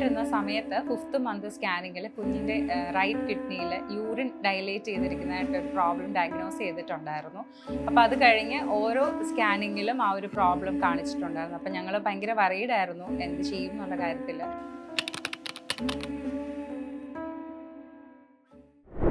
ആയിട്ട് ഇരുന്ന സമയത്ത് 5th മന്ത് സ്കാനിങ്ങിൽ കുഞ്ഞിൻ്റെ റൈറ്റ് കിഡ്നിയിൽ യൂറിൻ ഡയലേറ്റ് ചെയ്തിരിക്കുന്നതായിട്ട് ഒരു പ്രോബ്ലം ഡയഗ്നോസ് ചെയ്തിട്ടുണ്ടായിരുന്നു. അപ്പോൾ അത് കഴിഞ്ഞ് ഓരോ സ്കാനിങ്ങിലും ആ ഒരു പ്രോബ്ലം കാണിച്ചിട്ടുണ്ടായിരുന്നു. അപ്പോൾ ഞങ്ങൾ ഭയങ്കര വറീഡായിരുന്നു എന്ത് ചെയ്യും എന്നുള്ള കാര്യത്തിൽ.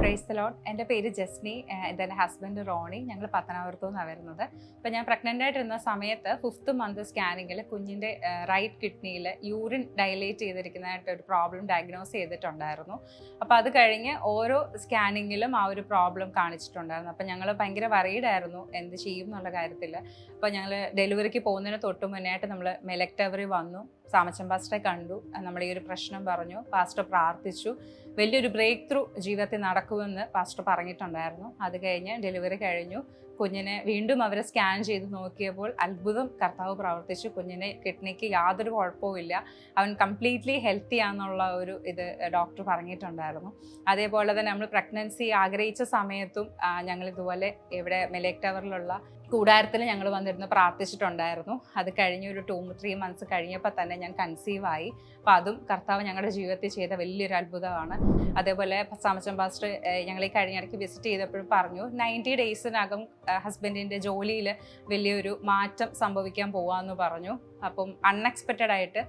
Praise the Lord. എൻ്റെ പേര് ജസ്നി, എൻ്റെ ഹസ്ബൻഡ് റോണി. ഞങ്ങൾ പത്തനാപുരത്തു നിന്നാണ് വരുന്നത്. അപ്പോൾ ഞാൻ പ്രഗ്നൻ്റ് ആയിട്ടിരുന്ന സമയത്ത് 5th മന്ത് സ്കാനിങ്ങിൽ കുഞ്ഞിൻ്റെ റൈറ്റ് കിഡ്നിയിൽ യൂറിൻ ഡയലേറ്റ് ചെയ്തിരിക്കുന്നതായിട്ട് ഒരു പ്രോബ്ലം ഡയഗ്നോസ് ചെയ്തിട്ടുണ്ടായിരുന്നു. അപ്പോൾ അത് കഴിഞ്ഞ് ഓരോ സ്കാനിങ്ങിലും ആ ഒരു പ്രോബ്ലം കാണിച്ചിട്ടുണ്ടായിരുന്നു. അപ്പോൾ ഞങ്ങൾ ഭയങ്കര വറീഡായിരുന്നു എന്ത് ചെയ്യും എന്നുള്ള കാര്യത്തിൽ. അപ്പോൾ ഞങ്ങൾ ഡെലിവറിക്ക് പോകുന്നതിന് തൊട്ട് മുന്നേയായിട്ട് നമ്മൾ മെലക്ടവറി വന്നു, സാമച്ചൻ പാസ്റ്ററെ കണ്ടു, നമ്മൾ ഈ ഒരു പ്രശ്നം പറഞ്ഞു, പാസ്റ്റർ പ്രാർത്ഥിച്ചു. വലിയൊരു ബ്രേക്ക് ത്രൂ ജീവിതത്തിൽ നടക്കുമെന്ന് പാസ്റ്റർ പറഞ്ഞിട്ടുണ്ടായിരുന്നു. അത് കഴിഞ്ഞ് ഡെലിവറി കഴിഞ്ഞു. കുഞ്ഞിനെ വീണ്ടും അവർ സ്കാൻ ചെയ്ത് നോക്കിയപ്പോൾ അത്ഭുതം കർത്താവ് പ്രവർത്തിച്ചു. കുഞ്ഞിന് കിഡ്നിക്ക് യാതൊരു കുഴപ്പവുമില്ല, അവൻ കംപ്ലീറ്റ്ലി ഹെൽത്തി ആണെന്നുള്ള ഒരു ഇത് ഡോക്ടർ പറഞ്ഞിട്ടുണ്ടായിരുന്നു. അതേപോലെ തന്നെ നമ്മൾ പ്രഗ്നൻസി ആഗ്രഹിച്ച സമയത്തും ഞങ്ങൾ ഇതുപോലെ ഇവിടെ മെലേക്ക് ടവറിലുള്ള കൂടാരത്തിൽ ഞങ്ങൾ വന്നിരുന്ന് പ്രാർത്ഥിച്ചിട്ടുണ്ടായിരുന്നു. അത് കഴിഞ്ഞ് ഒരു 2-3 മന്ത്സ് കഴിഞ്ഞപ്പോൾ തന്നെ ഞാൻ കൺസീവായി. അപ്പോൾ അതും കർത്താവ് ഞങ്ങളുടെ ജീവിതത്തിൽ ചെയ്ത വലിയൊരു അത്ഭുതമാണ്. അതേപോലെ സാമച്ചൻ പാസ്റ്റർ ഞങ്ങൾ ഈ കഴിഞ്ഞിടയ്ക്ക് വിസിറ്റ് ചെയ്തപ്പോഴും പറഞ്ഞു 90 ഡേയ്സിനകം ഹസ്ബൻഡിൻ്റെ ജോലിയിൽ വലിയൊരു മാറ്റം സംഭവിക്കാൻ പോവാമെന്ന് പറഞ്ഞു. അപ്പം അൺഎക്സ്പെക്റ്റഡ് ആയിട്ട്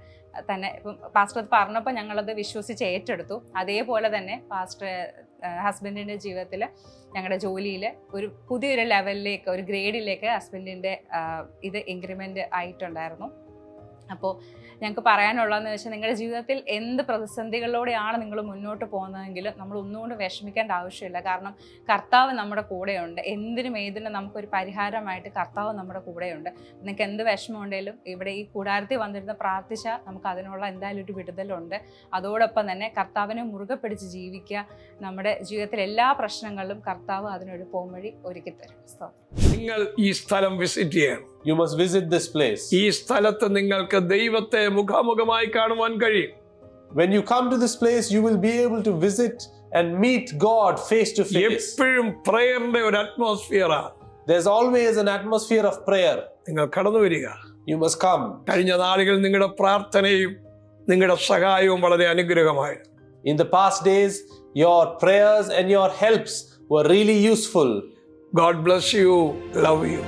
തന്നെ ഇപ്പം പാസ്റ്റർ അത് പറഞ്ഞപ്പോൾ ഞങ്ങളത് വിശ്വസിച്ച് ഏറ്റെടുത്തു. അതേപോലെ തന്നെ പാസ്റ്റർ ഹസ്ബൻഡിൻ്റെ ജീവിതത്തിൽ ഞങ്ങളുടെ ജോലിയിൽ ഒരു പുതിയൊരു ലെവലിലേക്ക്, ഒരു ഗ്രേഡിലേക്ക് ഹസ്ബൻഡിൻ്റെ ഇത് ഇൻക്രിമെൻ്റ് ആയിട്ടുണ്ടായിരുന്നു. അപ്പോൾ ഞങ്ങൾക്ക് പറയാനുള്ളതെന്ന് വെച്ചാൽ നിങ്ങളുടെ ജീവിതത്തിൽ എന്ത് പ്രതിസന്ധികളിലൂടെയാണ് നിങ്ങൾ മുന്നോട്ട് പോകുന്നതെങ്കിൽ നമ്മൾ ഒന്നുകൊണ്ട് വിഷമിക്കേണ്ട ആവശ്യമില്ല. കാരണം കർത്താവ് നമ്മുടെ കൂടെയുണ്ട്. എന്തിനും ഏതിനും നമുക്കൊരു പരിഹാരമായിട്ട് കർത്താവ് നമ്മുടെ കൂടെയുണ്ട്. നിങ്ങൾക്ക് എന്ത് വിഷമമുണ്ടെങ്കിലും ഇവിടെ ഈ കൂടാരത്തിൽ വന്നിരുന്ന് പ്രാർത്ഥിച്ചാൽ നമുക്ക് അതിനുള്ള എന്തായാലും ഒരു വിടുതലുണ്ട്. അതോടൊപ്പം തന്നെ കർത്താവിനെ മുറുകെ പിടിച്ച് ജീവിക്കുക. നമ്മുടെ ജീവിതത്തിൽ എല്ലാ പ്രശ്നങ്ങളിലും കർത്താവ് അതിനൊരു പോംവഴി ഒരുക്കി തരും. നിങ്ങൾ ഈ സ്ഥലം വിസിറ്റ് ചെയ്യണം. You must visit this place. ഈ സ്ഥലത്ത് നിങ്ങൾക്ക് ദൈവത്തെ മുഖാമുഖമായി കാണുവാൻ കഴിയും. When you come to this place, you will be able to visit and meet God face to face. എപ്പോഴും പ്രയറിന്റെ ഒരു അറ്റ്മോസ്ഫിയറാണ്. There's always an atmosphere of prayer. നിങ്ങൾ കടന്നു വരിക. You must come. കഴിഞ്ഞ നാളുകളിൽ നിങ്ങളുടെ പ്രാർത്ഥനയും നിങ്ങളുടെ സഹായവും വളരെ അനുഗ്രഹമായിരുന്നു. In the past days, your prayers and your helps were really useful. God bless you. Love you.